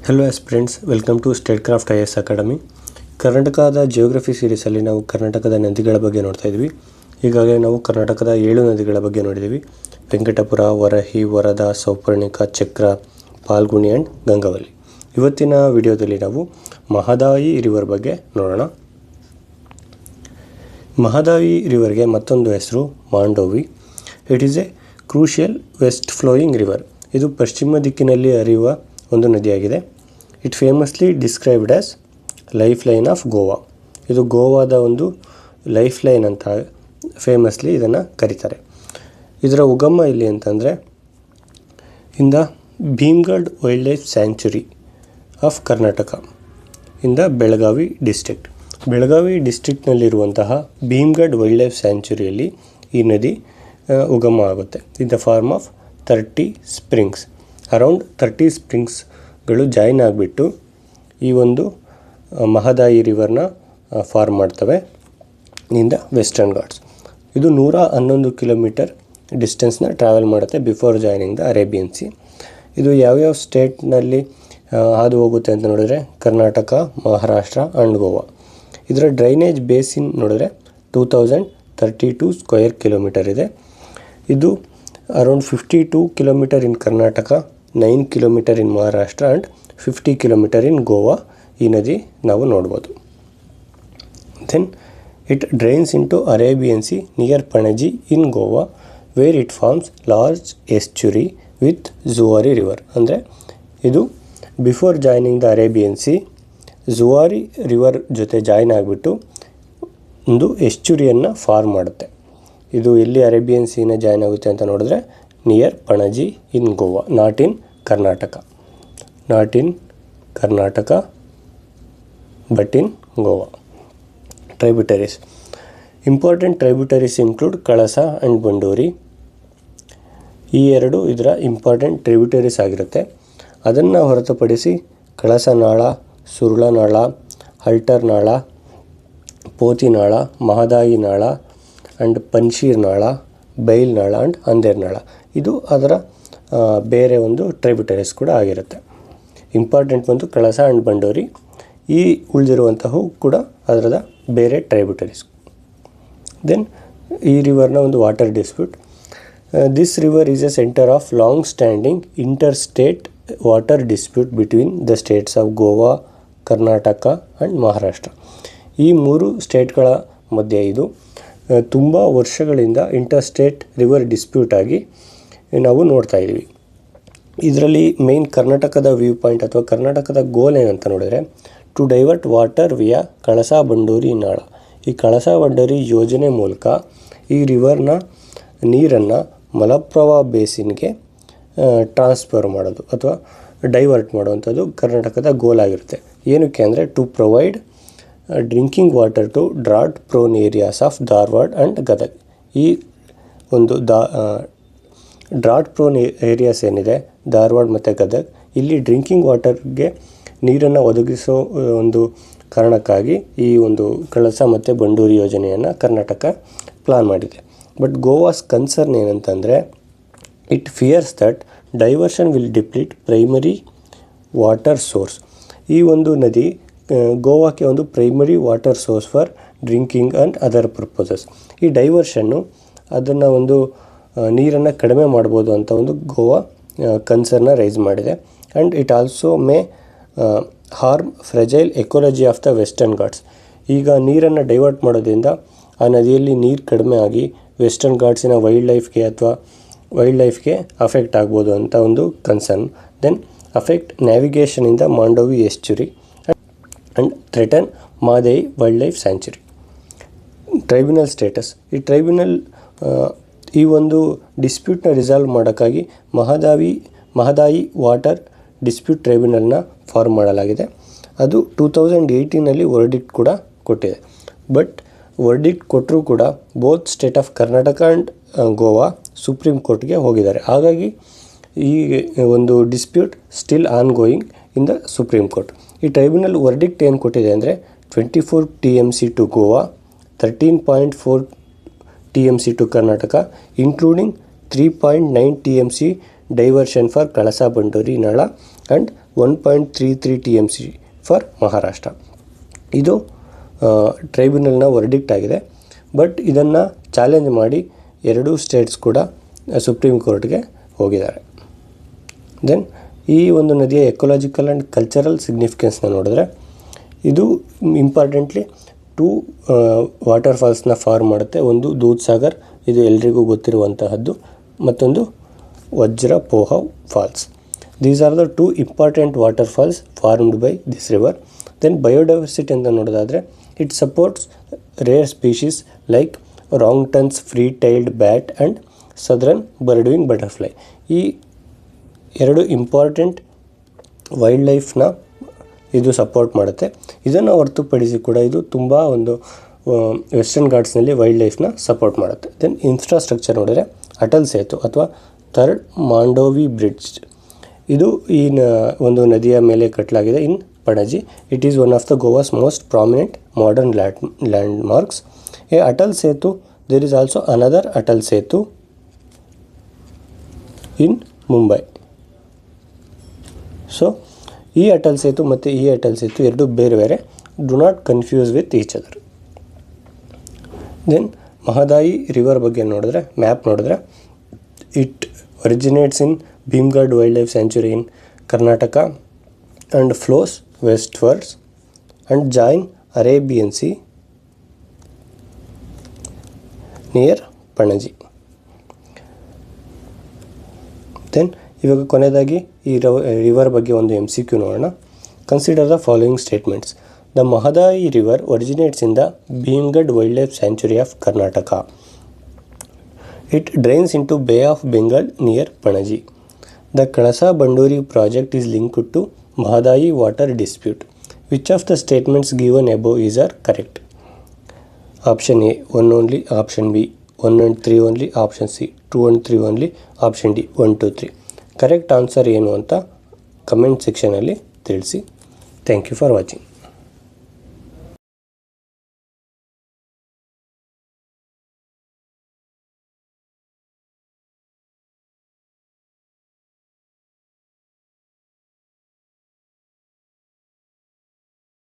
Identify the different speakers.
Speaker 1: Hello aspirants, welcome to Statecraft IAS academy. ಕರ್ನಾಟಕದ geography ಸೀರೀಸಲ್ಲಿ ನಾವು ಕರ್ನಾಟಕದ ನದಿಗಳ ಬಗ್ಗೆ ನೋಡ್ತಾ ಇದ್ವಿ. ಈಗಾಗಲೇ ನಾವು ಕರ್ನಾಟಕದ 7 ನದಿಗಳ ಬಗ್ಗೆ ನೋಡಿದ್ದೀವಿ. ವೆಂಕಟಪುರ, ವರಹಿ, ವರದಾ, ಸೌಪರ್ಣಿಕ, ಚಕ್ರ, ಪಾಲ್ಗುಣಿ ಆ್ಯಂಡ್ ಗಂಗಾವಲಿ. ಇವತ್ತಿನ ವಿಡಿಯೋದಲ್ಲಿ ನಾವು ಮಹದಾಯಿ ರಿವರ್ ಬಗ್ಗೆ ನೋಡೋಣ. ಮಹದಾಯಿ ರಿವರ್ಗೆ ಮತ್ತೊಂದು ಹೆಸರು Mandovi. It is a crucial west flowing river. ಇದು ಪಶ್ಚಿಮ ದಿಕ್ಕಿನಲ್ಲಿ ಹರಿಯುವ ಒಂದು ನದಿಯಾಗಿದೆ. It famously described as life line of Goa. ಇದು ಗೋವಾದ ಒಂದು ಲೈಫ್ ಲೈನ್ ಅಂತ ಫೇಮಸ್ಲಿ ಇದನ್ನು ಕರೀತಾರೆ. ಇದರ ಉಗಮ ಇಲ್ಲಿ ಅಂತಂದರೆ in the Bhimgad wild life sanctuary of Karnataka in the Belagavi district. Belagavi ಡಿಸ್ಟ್ರಿಕ್ಟ್ನಲ್ಲಿರುವಂತಹ ಭೀಮ್ಗಢ್ ವೈಲ್ಡ್ ಲೈಫ್ ಸ್ಯಾಂಕ್ಚುರಿಯಲ್ಲಿ ಈ ನದಿ ಉಗಮ ಆಗುತ್ತೆ. In the form of 30 springs. Around 30 ಸ್ಪ್ರಿಂಗ್ಸ್ಗಳು ಜಾಯಿನ್ ಆಗಿಬಿಟ್ಟು ಈ ಒಂದು ಮಹದಾಯಿ ರಿವರ್ನ ಫಾರ್ಮ್ ಮಾಡ್ತವೆ ಇನ್ ದ ವೆಸ್ಟರ್ನ್ ಘಾಟ್ಸ್. ಇದು 111 ಕಿಲೋಮೀಟರ್ ಡಿಸ್ಟೆನ್ಸ್ನ ಟ್ರಾವೆಲ್ ಮಾಡುತ್ತೆ before joining the Arabian C. ಇದು ಯಾವ್ಯಾವ ಸ್ಟೇಟ್ನಲ್ಲಿ ಹಾದು ಹೋಗುತ್ತೆ ಅಂತ ನೋಡಿದ್ರೆ ಕರ್ನಾಟಕ, ಮಹಾರಾಷ್ಟ್ರ ಆ್ಯಂಡ್ ಗೋವಾ. ಇದರ ಡ್ರೈನೇಜ್ ಬೇಸಿನ್ ನೋಡಿದ್ರೆ 2032 ಸ್ಕ್ವೇರ್ ಕಿಲೋಮೀಟರ್ ಇದೆ. ಇದು around 52 kilometre in Karnataka, 9 kilometre in Maharashtra and 50 kilometre in Goa. ಈ ನದಿ ನಾವು ನೋಡ್ಬೋದು. Then it drains into Arabian sea near Panaji in Goa, where it forms large estuary with Zuari river. ಅಂದರೆ ಇದು before joining the Arabian sea Zuari river ಜೊತೆ join ಆಗಿಬಿಟ್ಟು ಒಂದು ಎಸ್ಚುರಿಯನ್ನು ಫಾರ್ಮ್ ಮಾಡುತ್ತೆ. ಇದು ಎಲ್ಲಿ ಅರೇಬಿಯನ್ ಸೀನ ಜಾಯ್ನ್ ಆಗುತ್ತೆ ಅಂತ ನೋಡಿದ್ರೆ near Panaji in Goa, not in Karnataka but in Goa. Tributaries. Important tributaries include Kalasa and Banduri. ಈ ಎರಡು ಇದರ ಇಂಪಾರ್ಟೆಂಟ್ ಟ್ರೈಬ್ಯೂಟರೀಸ್ ಆಗಿರುತ್ತೆ. ಅದನ್ನು ಹೊರತುಪಡಿಸಿ ಕಳಸನಾಳ, ಸುರುಳನಾಳ, ಹಲ್ಟರ್ನಾಳ, ಪೋತಿನಾಳ, ಮಹದಾಯಿ ನಾಳ ಆ್ಯಂಡ್ ಪನ್ಶೀರ್ ನಾಳ, ಬೈಲ್ ನಾಳ ಆ್ಯಂಡ್ ಅಂದೇರ್ ನಾಳ ಇದು ಅದರ ಬೇರೆ ಒಂದು ಟ್ರೈಬ್ಯೂಟರೀಸ್ ಕೂಡ ಆಗಿರುತ್ತೆ. ಇಂಪಾರ್ಟೆಂಟ್ ಬಂದು ಕಳಸ ಆ್ಯಂಡ್ ಬಂಡೂರಿ. ಈ ಉಳಿದಿರುವಂತಹವು ಕೂಡ ಅದರದ ಬೇರೆ ಟ್ರೈಬ್ಯೂಟರೀಸ್. ದೆನ್ ಈ ರಿವರ್ನ ಒಂದು water dispute. This river is A centre of long standing inter state water dispute between the States of Goa, Karnataka and Maharashtra. ಈ 3 ಸ್ಟೇಟ್ಗಳ ಮಧ್ಯೆ ಇದು ತುಂಬ ವರ್ಷಗಳಿಂದ ಇಂಟರ್ ಸ್ಟೇಟ್ ರಿವರ್ ಡಿಸ್ಪ್ಯೂಟ್ ಆಗಿ ನಾವು ನೋಡ್ತಾ ಇದ್ದೀವಿ. ಇದರಲ್ಲಿ ಮೇನ್ ಕರ್ನಾಟಕದ ವ್ಯೂ ಪಾಯಿಂಟ್ ಅಥವಾ ಕರ್ನಾಟಕದ ಗೋಲ್ ಏನಂತ ನೋಡಿದರೆ to divert water ವಿಯಾ Kalasa Banduri ನಾಳ. ಈ ಕಳಸಾ ಬಂಡೂರಿ ಯೋಜನೆ ಮೂಲಕ ಈ ರಿವರ್ನ ನೀರನ್ನು ಮಲಪ್ರಭಾ ಬೇಸಿನ್ಗೆ ಟ್ರಾನ್ಸ್ಫರ್ ಮಾಡೋದು ಅಥವಾ ಡೈವರ್ಟ್ ಮಾಡುವಂಥದ್ದು ಕರ್ನಾಟಕದ ಗೋಲ್ ಆಗಿರುತ್ತೆ. ಏನಕ್ಕೆ ಅಂದರೆ to provide drinking water to drought prone areas of Dharwad and Gadag. ಈ ಒಂದು ಡ್ರಾಟ್ ಪ್ರೋನ್ ಏರಿಯಾಸ್ ಏನಿದೆ ಧಾರವಾಡ ಮತ್ತು ಗದಗ, ಇಲ್ಲಿ ಡ್ರಿಂಕಿಂಗ್ ವಾಟರ್ಗೆ ನೀರನ್ನು ಒದಗಿಸೋ ಒಂದು ಕಾರಣಕ್ಕಾಗಿ ಈ ಒಂದು ಕಳಸ ಮತ್ತು ಬಂಡೂರಿ ಯೋಜನೆಯನ್ನು ಕರ್ನಾಟಕ ಪ್ಲಾನ್ ಮಾಡಿದೆ. ಬಟ್ ಗೋವಾಸ್ ಕನ್ಸರ್ನ್ ಏನಂತಂದರೆ it fears that diversion will deplete primary water source. ಈ ಒಂದು ನದಿ ಗೋವಾಕ್ಕೆ ಒಂದು primary water source for drinking and other purposes. ಈ ಡೈವರ್ಷನ್ನು ಅದನ್ನು ಒಂದು ನೀರನ್ನು ಕಡಿಮೆ ಮಾಡ್ಬೋದು ಅಂತ ಒಂದು ಗೋವಾ ಕನ್ಸರ್ನ ರೈಸ್ ಮಾಡಿದೆ. And it also may harm fragile ecology of the western ghats. ಈಗ ನೀರನ್ನು ಡೈವರ್ಟ್ ಮಾಡೋದ್ರಿಂದ ಆ ನದಿಯಲ್ಲಿ ನೀರು ಕಡಿಮೆ ಆಗಿ ವೆಸ್ಟರ್ನ್ ಘಾಟ್ಸಿನ ವೈಲ್ಡ್ ಲೈಫ್ಗೆ ಅಫೆಕ್ಟ್ ಆಗ್ಬೋದು ಅಂತ ಒಂದು concern. Then affect navigation in the Mandovi estuary and threaten Mahadayi wild life sanctuary. Tribunal status. ಈ ಟ್ರೈಬ್ಯುನಲ್ ಈ ಒಂದು ಡಿಸ್ಪ್ಯೂಟ್ನ ರಿಸಾಲ್ವ್ ಮಾಡೋಕ್ಕಾಗಿ ಮಹದಾಯಿ ವಾಟರ್ ಡಿಸ್ಪ್ಯೂಟ್ ಟ್ರೈಬ್ಯುನಲ್ನ ಫಾರ್ಮ್ ಮಾಡಲಾಗಿದೆ. ಅದು 2018ನಲ್ಲಿ ವರ್ಡಿಕ್ಟ್ ಕೂಡ ಕೊಟ್ಟಿದೆ. ಬಟ್ ವರ್ಡಿಕ್ಟ್ ಕೊಟ್ಟರೂ ಕೂಡ both state of Karnataka and Goa supreme ಕೋರ್ಟ್ಗೆ ಹೋಗಿದ್ದಾರೆ. ಹಾಗಾಗಿ ಈ ಒಂದು dispute still ongoing in the supreme court. ಈ ಟ್ರೈಬ್ಯುನಲ್ ವರ್ಡಿಕ್ಟ್ ಏನು ಕೊಟ್ಟಿದೆ ಅಂದರೆ 24 TMC to Goa, 13.4 TMC to Karnataka, including 3.9 TMC diversion for Kalasa Banduri Nala and 1.33 TMC for Maharashtra. ಇದು ಟ್ರೈಬ್ಯುನಲ್ನ ವರ್ಡಿಕ್ಟ್ ಆಗಿದೆ. ಬಟ್ ಇದನ್ನು ಚಾಲೆಂಜ್ ಮಾಡಿ 2 ಸ್ಟೇಟ್ಸ್ ಕೂಡ ಸುಪ್ರೀಂ ಕೋರ್ಟ್ಗೆ ಹೋಗಿದ್ದಾರೆ. ದೆನ್ ಈ ಒಂದು ನದಿಯ ಎಕೊಲಾಜಿಕಲ್ ಆ್ಯಂಡ್ ಕಲ್ಚರಲ್ ಸಿಗ್ನಿಫಿಕೆನ್ಸ್ನ ನೋಡಿದ್ರೆ ಇದು ಇಂಪಾರ್ಟೆಂಟ್ಲಿ 2 ವಾಟರ್ ಫಾಲ್ಸ್ನ ಫಾರ್ಮ್ ಮಾಡುತ್ತೆ. ಒಂದು ದೂದ್ ಸಾಗರ್, ಇದು ಎಲ್ರಿಗೂ ಗೊತ್ತಿರುವಂತಹದ್ದು, ಮತ್ತೊಂದು Vajrapoha falls. These are the 2 important water falls formed by this river. Then biodiversity ಅಂತ ನೋಡೋದಾದರೆ it supports rare species like Wroughton's, free tailed bat and southern birdwing butterfly. ಈ 2 ಇಂಪಾರ್ಟೆಂಟ್ ವೈಲ್ಡ್ ಲೈಫ್ನ ಇದು ಸಪೋರ್ಟ್ ಮಾಡುತ್ತೆ. ಇದನ್ನು ಹೊರತುಪಡಿಸಿ ಕೂಡ ಇದು ತುಂಬ ಒಂದು ವೆಸ್ಟರ್ನ್ ಘಾಟ್ಸ್ನಲ್ಲಿ ವೈಲ್ಡ್ ಲೈಫ್ನ ಸಪೋರ್ಟ್ ಮಾಡುತ್ತೆ. ದೆನ್ ಇನ್ಫ್ರಾಸ್ಟ್ರಕ್ಚರ್ ನೋಡಿದರೆ ಅಟಲ್ ಸೇತು ಅಥವಾ ಥರ್ಡ್ ಮಾಂಡೋವಿ ಬ್ರಿಡ್ಜ್, ಇದು ಈ ಒಂದು ನದಿಯ ಮೇಲೆ ಕಟ್ಟಲಾಗಿದೆ in Panaji. It is one of the Goa's most prominent modern landmarks. A Atal Setu, there is also another Atal Setu in Mumbai. So ಈ ಅಟಲ್ ಸೇತು ಮತ್ತು ಈ ಅಟಲ್ ಸೇತು 2 ಬೇರೆ ಬೇರೆ. Do not confuse with each other. Then Mahadayi river ಬಗ್ಗೆ ನೋಡಿದ್ರೆ, ಮ್ಯಾಪ್ ನೋಡಿದ್ರೆ, it originates in Bhimgad wild life sanctuary in Karnataka and flows westwards and join Arabian Sea near Panaji. Then ಇವಾಗ ಕೊನೆಯದಾಗಿ ಈ ರಿವರ್ ಬಗ್ಗೆ ಒಂದು MCQ ನೋಡೋಣ. Consider the following statements. The Mahadayi river originates in the Bhimgad wild life sanctuary of Karnataka. It drains into bay of Bengal near Panaji. The Kalasa Banduri project is linked to Mahadayi water dispute. Which of the statements given above is are correct? Option A 1 only, option B 1 and 3 only, option C 2 and 3 only, option D 1 2 3. Correct answer ಏನು ಅಂತ comment ಸೆಕ್ಷನಲ್ಲಿ ತಿಳಿಸಿ. Thank you for watching.